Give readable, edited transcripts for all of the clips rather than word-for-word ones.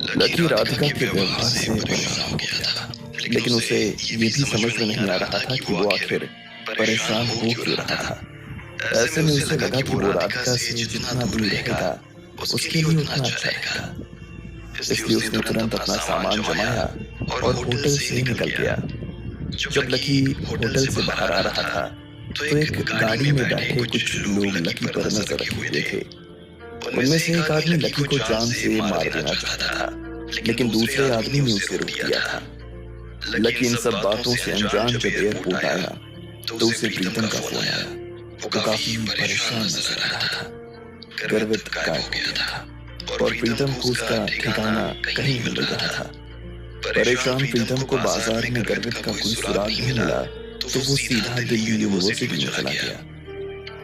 Lucky Radhika के व्यवहार से परेशान हो गया था, लेकिन उसे ये भी समझ में नहीं आ रहा था कि वो आखिर परेशान हो क्यों रहा था। ऐसे में उसे लगा कि वो राधिका से जितना दूर रहेगा उसके लिए उतना अच्छा रहेगा। इसलिए उसने तुरंत अपना सामान जमाया और होटल से निकल गया। जब लकी होटल से बाहर आ रहा था तो एक गाड़ी में बैठे कुछ लोग लकी पर नजर रखे हुए थे। उनमें से एक आदमी लकी को जान से मार देना चाहता था, लेकिन दूसरे आदमी ने उसे रोक दिया था। लकी इन सब बातों से अनजान जब एयरपोर्ट आया तो उसे प्रीतम का फोन आया। वो काफी परेशान नजर आ रहा था, गर्वित गायब हो गया था और प्रीतम को उसका ठिकाना कहीं मिल रहा था। परेशान प्रीतम को बाजार में गर्वित का कोई सुराग नहीं मिला तो वो सीधा दिल्ली यूनिवर्सिटी में चला गया।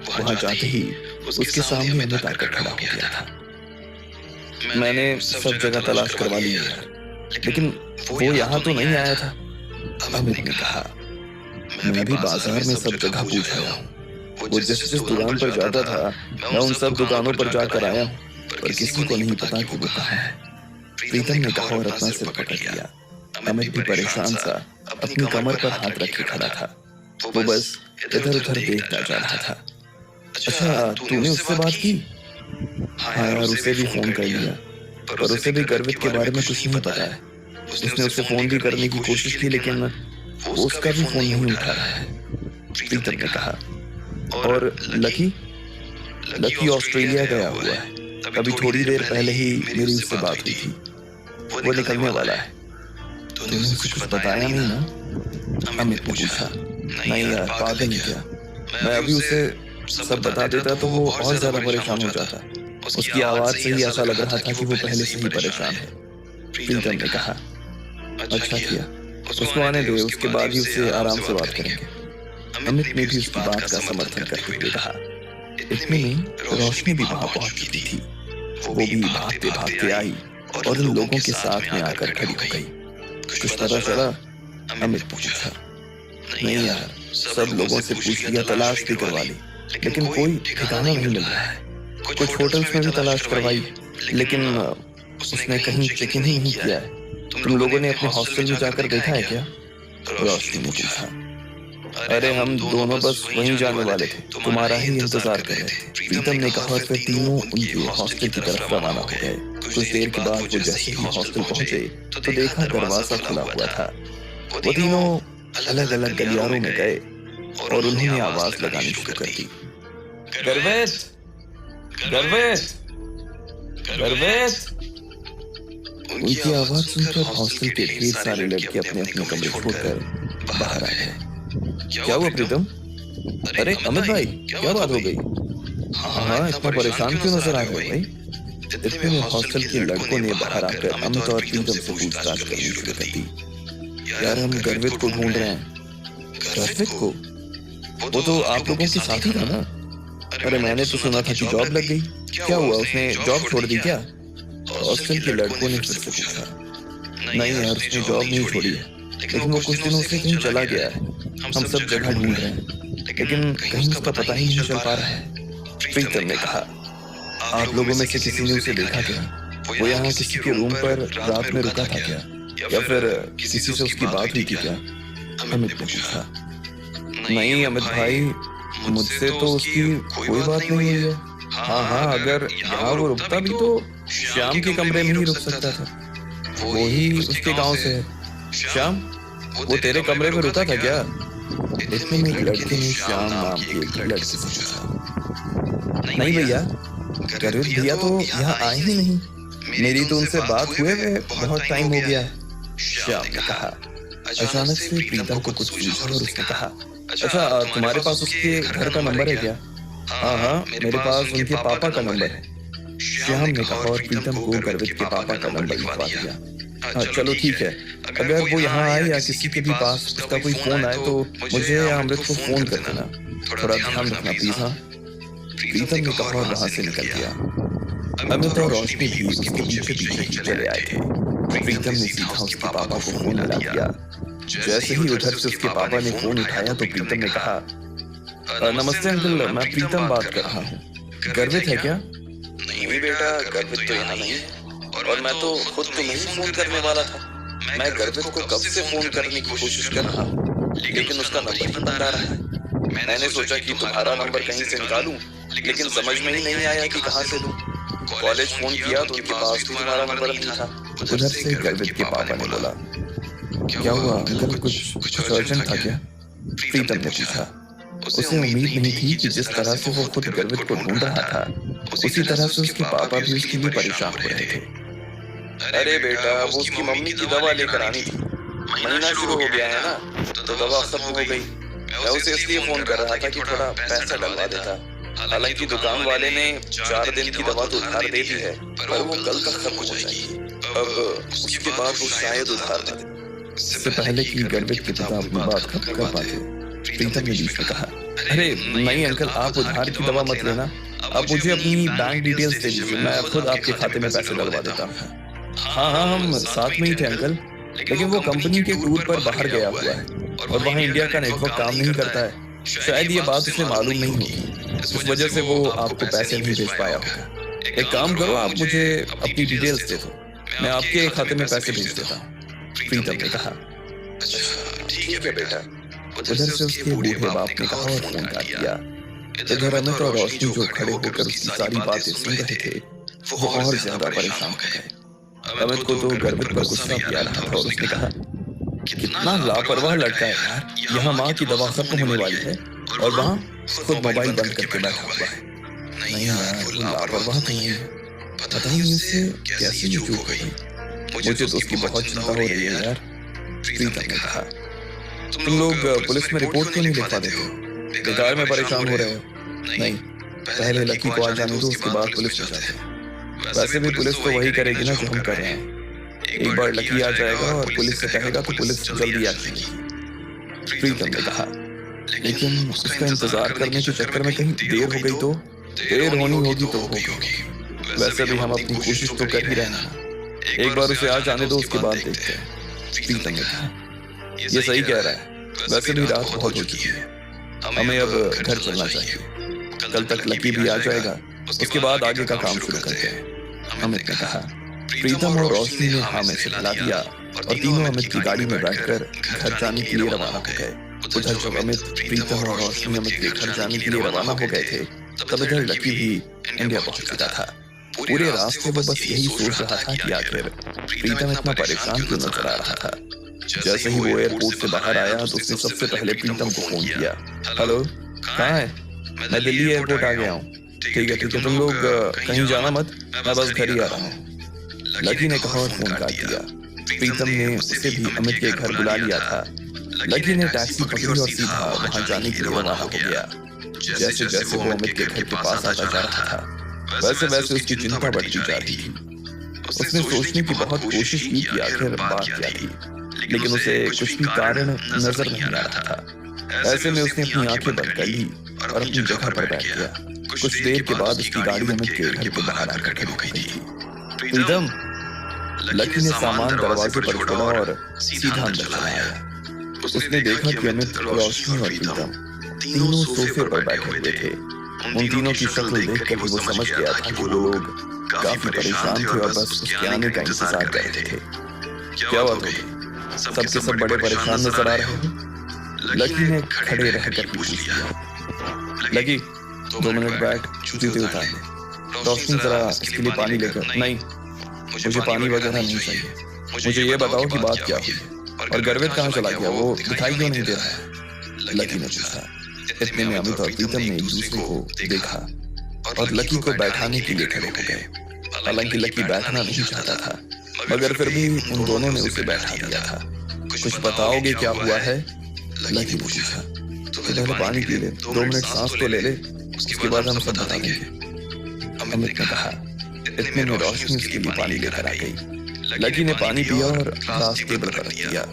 वहां जाते ही उसके सामने अमित आकर खड़ा हो गया था। मैंने सब जगह तलाश करवा ली है, लेकिन वो यहाँ तो नहीं आया था, अमित ने कहा। मैं भी बाजार में सब जगह पूछ आया हूँ। वो जिस जिस दुकान पर जाता था मैं उन सब दुकानों पर जाकर आया हूँ, पर किसी को नहीं पता कि वो कहाँ है, प्रीतम ने कहा और अपना सिर पकड़ लिया। अमित भी परेशान सा अपनी कमर पर हाथ रखे खड़ा था। वो बस इधर उधर देखता जा रहा था। अच्छा, तूने उससे बात की? हाँ यार, उसे भी फोन कर लिया, पर उसे भी गर्वित के बारे में कुछ नहीं पता है। उसने उसे फोन भी करने की कोशिश की, लेकिन वो उसका भी फोन नहीं उठा रहा है, प्रीतम ने कहा। और लकी? लकी ऑस्ट्रेलिया गया हुआ है। अभी थोड़ी देर पहले ही मेरी उससे बात हुई थी। वो निकलने वाला है। तूने उसे कुछ बताया नहीं ना? अमित ने पूछा। नहीं यार, पागल है क्या? मैं अभी उसे सब बता देता तो वो और ज्यादा परेशान हो जाता। उसकी आवाज से ही ऐसा लग रहा था कि वो पहले से ही परेशान है, प्रीतम ने कहा। अच्छा किया, उसको आने दे, उसके बाद ही उससे आराम से बात करेंगे। अमित ने भी उसकी बात का समर्थन करते हुए कहा। इतने में रोशनी भी वहां पहुंच चुकी थी। वो भी भागते भागते आई और उन लोगों के साथ में आकर खड़ी हो गई। कुछ पता चला? अमित पूछा। नहीं यार, सब लोगों से पूछ लिया, तलाश भी करवा ली, लेकिन कोई ठिकाना नहीं मिल रहा है। कुछ होटल्स में भी तलाश करवाई, लेकिन उसने कहीं चेक इन ही नहीं किया है। तुम लोगों ने अपने हॉस्टल में जाकर देखा है क्या? रोशनी ने पूछा। अरे हम दोनों बस वहीं जाने वाले थे, तुम्हारा ही इंतजार कर रहे थे, प्रीतम ने कहा। फिर तीनों उनके हॉस्टल की तरफ रवाना हो गए। कुछ देर के बाद वो जैसे ही हॉस्टल पहुंचे तो देखा दरवाजा खुला हुआ था। वो तीनों अलग अलग गलियारों में गए और उन्होंने आवाज लगानी शुरू कर दी। गर्वित, गर्वित, गर्वित। उनकी आवाज सुनकर हॉस्टल के ढेर सारे लड़के अपने अपने कमरे छोड़कर बाहर आ गए। क्या हुआ प्रीतम? अरे अमित भाई, क्या बात हो गई? हाँ, इतना परेशान क्यों नजर आ रहे हो भाई? इतने में हॉस्टल के लड़कों ने बाहर आकर अमित और प्रीतम से पूछताछ करनी शुरू कर दी। यार, हम गर्वित को ढूंढ रहे हैं। गर्वित को? वो तो आप लोगों के साथी था ना? अरे मैंने तो सुना था कि जॉब लग गई। क्या हुआ, उसने जॉब छोड़ दी क्या? हॉस्टल के लड़कों ने फिर से पूछा। नहीं यार, उसने जॉब नहीं छोड़ी है, लेकिन वो कुछ दिनों से कहीं चला गया है। हम सब जगह ढूंढ रहे हैं, लेकिन कहीं उसका पता ही नहीं चल पा रहा है, प्रीतम ने कहा। आप लोगों में से किसी ने उसे देखा क्या? वो यहाँ किसी के रूम पर रात में रुका था क्या, या फिर किसी से उसकी बात हुई थी क्या? अमित ने पूछा। नहीं अमित भाई, मुझसे तो उसकी कोई बात नहीं हुई है। हाँ, अगर यहाँ वो रुकता भी तो श्याम के कमरे में ही रुक सकता था। वो ही उसके गांव से है। श्याम, वो तेरे कमरे में रुका था क्या? इतने में एक लड़के ने श्याम नाम के एक लड़के से पूछा। नहीं भैया, गर्वित भैया तो यहाँ आए ही नहीं। मेरी तो उनसे बात हुए बहुत टाइम हो गया है, श्याम ने कहा। अचानक से प्रीतम को कुछ सूझा और उसने कहा। अच्छा, तुम्हारे पास उसके घर का नंबर है क्या? हाँ, मेरे पास उनके पापा का नंबर है, श्याम ने कहा और प्रीतम को गर्वित के पापा का नंबर लिखवा दिया। हाँ चलो ठीक है, अगर वो यहाँ आए या किसी के भी पास उसका कोई फोन आए तो मुझे या अमृत को फोन कर देना। थोड़ा ध्यान रखना प्लीज। हाँ, प्रीतम ने कहा और वहां से निकल गया। अमित और रोशनी भी उसके पीछे पीछे ही चले आए थे। प्रीतम ने सीधा उसके पापा को फोन मिला दिया। जैसे ही उधर से उसके पापा ने फोन उठाया तो प्रीतम ने कहा, नमस्ते अंकल, मैं प्रीतम बात कर रहा हूँ। गर्वित है क्या? नहीं बेटा, गर्वित तो यहाँ नहीं है और मैं तो खुद तुम्हें ही फोन करने वाला था। मैं गर्वित को कब से फोन करने की कोशिश कर रहा हूँ, लेकिन उसका नंबर ही बंद आ रहा है। मैंने सोचा कि तुम्हारा नंबर कहीं से निकालूं, लेकिन समझ में ही नहीं आया कि कहाँ से लूं। कॉलेज फोन किया तो उनके पास भी तुम्हारा नंबर नहीं था। उधर से गर्वित के पापा ने बोला, क्या हुआ अंकल, कुछ अर्जेंट था क्या? प्रीतम ने पूछा। उसे उम्मीद नहीं थी कि जिस तरह से वो खुद गर्वित को ढूंढ रहा था, उसी तरह से उसके पापा भी उसके लिए परेशान हो रहे थे। अरे बेटा, वो उसकी मम्मी की दवा लेकर आनी थी। महीना शुरू हो गया है ना, तो दवा खत्म हो गई। मैं उसे इसलिए फोन कर रहा था कि थोड़ा पैसा डलवा देता। हालांकि दुकान वाले ने 4 दिन की दवा तो उधार दे दी है, पर वो कल तक खत्म हो जाएगी। अब उसके बाद वो शायद उधार न दे। इससे पहले कि गर्वित के पिता अपनी बात खत्म कर पाते, प्रीतम ने बीच में कहा, अरे नहीं अंकल, आप उधार की दवा मत लेना। आप मुझे अपनी बैंक डिटेल्स दे दीजिए, मैं खुद आपके खाते में पैसे डलवा देता हूँ। हाँ, हम साथ में ही थे अंकल, लेकिन वो कंपनी के टूर पर बाहर गया हुआ है और वहाँ इंडिया का नेटवर्क काम नहीं करता है। शायद ये बात उसे मालूम नहीं होगी, इस वजह से वो आपको पैसे नहीं भेज पाया होगा। एक काम करो, आप मुझे अपनी डिटेल्स दे दो, मैं आपके खाते में पैसे भेज देता हूँ, प्रीतम ने कहा। अच्छा ठीक है बेटा। उधर से उसके बूढ़े बाप ने कहा और फोन काट दिया। इधर अमित और रोशनी जो खड़े होकर उसकी सारी बातें सुन रहे थे, वो और ज्यादा परेशान हो गए। अमित को तो गर्वित पर गुस्सा भी आ रहा था और उसने कहा, कितना लापरवाह लड़का है यार, यहाँ माँ की दवा खत्म होने वाली है और वहाँ खुद मोबाइल बंद करके बैठा हुआ है। नहीं यार, वो लापरवाह तो नहीं है, पता नहीं उससे कैसे ये चूक हो गई। मुझे तो उसकी बहुत चिंता हो रही है यार, प्रीतम ने कहा। तुम लोग पुलिस में रिपोर्ट क्यों नहीं लिखवा देते? बेकार में परेशान हो रहे हो। नहीं, पहले लकी को आ जाने दो, उसके बाद पुलिस में जाते हैं। वैसे भी पुलिस तो वही करेगी ना जो हम कर रहे हैं। एक बार लकी आ जाएगा और पुलिस से कहेगा तो पुलिस जल्दी आ जाएगी, प्रीतम ने कहा। लेकिन उसका इंतजार करने के चक्कर में कहीं देर हो गई तो? देर होनी होगी तो होगी। वैसे भी हम अपनी कोशिश तो कर ही रहे हैं। एक बार उसे आ जाने दो, उसके बाद देखते हैं, प्रीतम ने कहा। ये सही कह रहा है, वैसे भी रात बहुत हो चुकी है, हमें अब घर चलना चाहिए। कल तक लकी भी आ जाएगा, उसके बाद आगे का काम शुरू करते हैं, अमित ने कहा। प्रीतम और रोशनी ने हाँ में से हिला दिया और तीनों अमित की गाड़ी में बैठकर घर जाने के लिए रवाना हो गए। उधर जब अमित, प्रीतम और रोशनी अमित के घर जाने के लिए रवाना हो गए थे, तब इधर लकी भी इंडिया पहुंच चुका था। पूरे रास्ते वो बस यही सोच रहा था कि आखिर प्रीतम इतना परेशान क्यों नजर आ रहा था। जैसे ही वो एयरपोर्ट से बाहर आया तो उसने सबसे पहले प्रीतम को फोन किया। हेलो, कहाँ है? मैं दिल्ली एयरपोर्ट आ गया हूँ। ठीक है, तुम लोग कहीं जाना मत, मैं बस घर ही आ रहा हूँ, लकी ने कहा और फोन काट दिया। प्रीतम ने उसे भी अमित के घर बुला लिया था। लकी ने टैक्सी पकड़ी और सीधा वहां जाने के लिए रवाना हो गया। जैसे जैसे वो अमित के घर के पास आता जा रहा था, वैसे वैसे उसकी चिंता बढ़ती जा रही थी। उसने सोचने की बहुत कोशिश की कि आखिर बात क्या थी, लेकिन उसे कुछ भी कारण नजर नहीं आ रहा था। ऐसे में उसने अपनी आंखें बंद कर ली और अपनी जगह पर बैठ गया। कुछ देर के बाद उसकी गाड़ी अमित के घर के बाहर आकर खड़ी हो गई थी। प्रीतम, लकी ने सामान दरवाजे पर छोड़ा और सीधा अंदर चला आया। उसने देखा कि अमित, रोशनी और प्रीतम तीनों सोफे पर बैठे हुए थे। उन तीनों की शक्ल देखकर ही वो समझ गया था कि वो लोग काफी परेशान थे और बस उसके आने का इंतजार कर रहे थे। क्या बात होगी? सबके सब बड़े परेशान नजर आ रहे हैं। लकी ने खड़े रहकर पूछ लिया। लकी, 2 मिनट बैठ, जूते उतार ले। रोशनी जरा इसके लिए पानी लेकर। नहीं, मुझे पानी वगैरह नहीं चाहिए, मुझे ये बताओ कि बात क्या हुई और गर्वित कहाँ चला गया, वो दिखाई क्यों नहीं दे रहा है? लकी ने पूछा। इतने में अमित और प्रीतम ने एक दूसरे को देखा और लकी को बैठाने के लिए खड़े हो गए। हालांकि लकी बैठना नहीं चाहता था, मगर फिर भी उन दोनों ने उसे बैठा दिया था। कुछ बताओगे क्या हुआ है? लकी ने पूछा। तो पहले पानी पी ले, 2 मिनट सांस तो ले ले, उसके बाद हम सब बता देंगे, अमित ने कहा। इतने में रोशनी उसके लिए पानी लेकर आ गई। लकी ने पानी पिया और ग्लास टेबल पर रख दिया।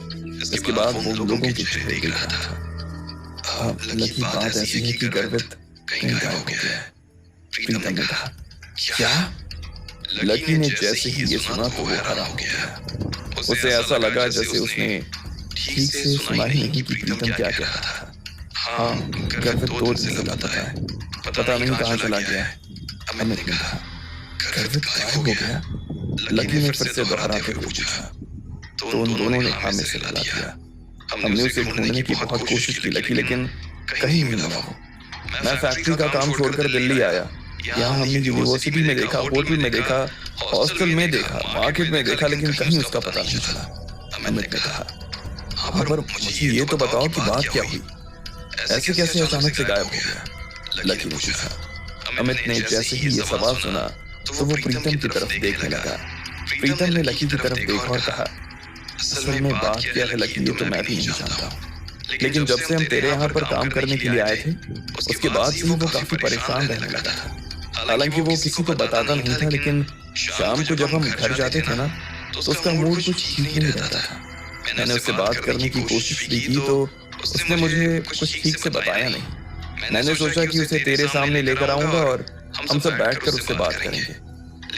इसके बाद वो लोगों के चेहरे देखा था। लकी, बात ऐसी है कि गर्वित कहीं गायब हो गया है, प्रीतम ने कहा। क्या? लकी ने जैसे ही ये सुना तो वो हैरान हो गया। उसे ऐसा लगा जैसे उसने ठीक से सुना ही नहीं कि प्रीतम क्या कह रहा था। हाँ, गर्वित 2 दिन से लापता है, पता नहीं कहाँ चला गया है, अमित ने कहा। गर्वित गायब हो गया? लकी ने फिर से दोहराते हुए पूछा। तो उन दोनों ने हाँ में सिर हिला दिया। हमने उसे ढूंढने की बहुत कोशिश की लकी, लेकिन कहीं नहीं मिला वो। मैं फैक्ट्री का काम छोड़कर दिल्ली आया। यहाँ हमने यूनिवर्सिटी में देखा, होटल में देखा, हॉस्टल में देखा, मार्केट में देखा, लेकिन कहीं उसका पता नहीं चला। अमित ने कहा। हाँ, पर मुझे ये तो बताओ कि बात क्या हुई, ऐसे कैसे अचानक से गायब हो गया? लकी ने पूछा। अमित ने जैसे ही ये सवाल सुना तो वो प्रीतम की तरफ देखने लगा। प्रीतम ने लकी की तरफ देखा और कहा, असल में बात क्या है लकी, ये तो मैं भी नहीं जानता हूँ, लेकिन जब से हम तेरे यहाँ पर काम करने के लिए आए थे उसके बाद से वो काफी परेशान रहने लगा था। हालांकि वो किसी को बताता नहीं था, लेकिन शाम को जब हम घर जाते थे ना तो उसका मूड कुछ ठीक नहीं रहता था। मैंने उससे बात करने की कोशिश भी की तो उसने मुझे कुछ ठीक से बताया नहीं। मैंने सोचा कि उसे तेरे सामने लेकर आऊंगा और हम सब बैठकर उससे बात करेंगे,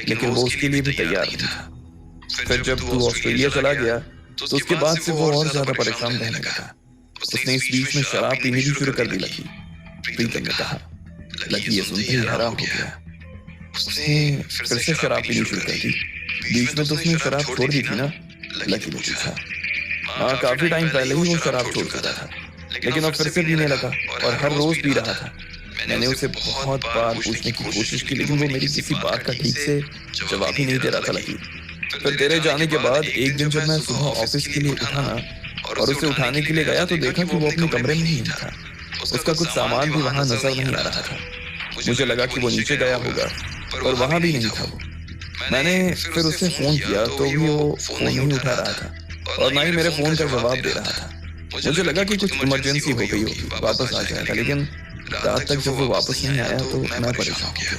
लेकिन वो उसके लिए भी तैयार नहीं था। फिर जब तू ऑस्ट्रेलिया चला गया तो उसके बाद से वो और ज्यादा परेशान रहने लगा। उसने इस बीच में शराब पीनी भी शुरू कर दी लकी। प्रीतम ने कहा। लकी ये सुनते ही हैरान हो गया। उसने फिर से शराब पीनी शुरू कर दी? बीच में तो उसने शराब छोड़ दी थी ना? लकी ने पूछा। हाँ, काफी टाइम पहले ही वो शराब छोड़ चुका था, लेकिन अब फिर से पीने लगा और हर रोज पी रहा था। मैंने उसे बहुत बार पूछने की कोशिश की, लेकिन वो मेरी किसी बात का ठीक से जवाब ही नहीं दे रहा था लकी। फिर तेरे जाने के बाद एक दिन जब मैं सुबह ऑफिस के लिए उठा ना और उसे उठाने के लिए गया तो देखा कि वो अपने कमरे में ही नहीं था। उसका कुछ सामान भी वहां नजर नहीं आ रहा था। मुझे लगा कि वो नीचे गया होगा, पर वहां भी नहीं था वो। मैंने फिर उसे फोन किया तो भी वो फोन नहीं उठा रहा था और ना ही मेरे फोन का जवाब दे रहा था। मुझे लगा कि कुछ इमरजेंसी हो गई होगी, वापस आ जाएगा, लेकिन रात तक जब वो वापस नहीं आया तो मैं परेशान हो गया।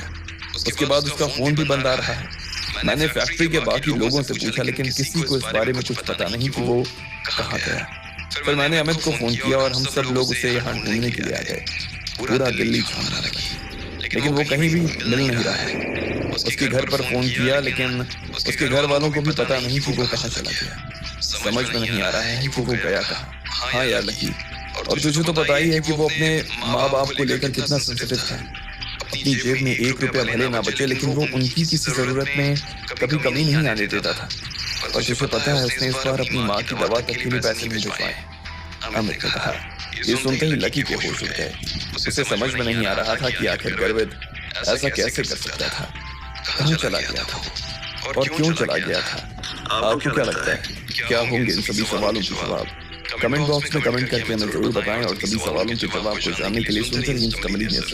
उसके बाद उसका फोन भी बंद आ रहा है। मैंने फैक्ट्री के बाकी लोगों से पूछा, लेकिन किसी को इस बारे में कुछ पता नहीं कि वो कहाँ गया। फिर मैंने अमित को फोन किया और हम सब लोग उसे यहाँ ढूंढने के लिए आ गए। पूरा दिल्ली छानने लगे, लेकिन वो कहीं भी मिल नहीं रहा है। उसके घर पर फोन किया, लेकिन उसके घर वालों को भी पता नहीं कि वो कहाँ चला गया। समझ में नहीं आ रहा है कि वो गया कहाँ। हाँ यार लकी, और तुझे तो पता ही है कि वो अपने माँ बाप को लेकर कितना सेंसिटिव था। अपनी जेब में 1 रुपया भले ना बचे, लेकिन वो उनकी किसी जरूरत में कभी कमी नहीं आने देता था। और तुझे पता है उसने इस बार अपनी माँ की दवा तक के लिए पैसे नहीं भिजवाए। अमित ने कहा। ये सुनते ही लकी के होश उड़ गए। उसे समझ में नहीं आ रहा था कि आखिर गर्वित ऐसा कैसे कर सकता था। कहाँ चला गया था और क्यों चला गया था? आपको क्या लगता है, क्या होंगे इन सभी सवालों के जवाब? कमेंट बॉक्स में कमेंट करके हमें जरूर बताएं और सभी सवालों के जवाब को जानने के लिए सुनते रहिए कमली न्यूज़।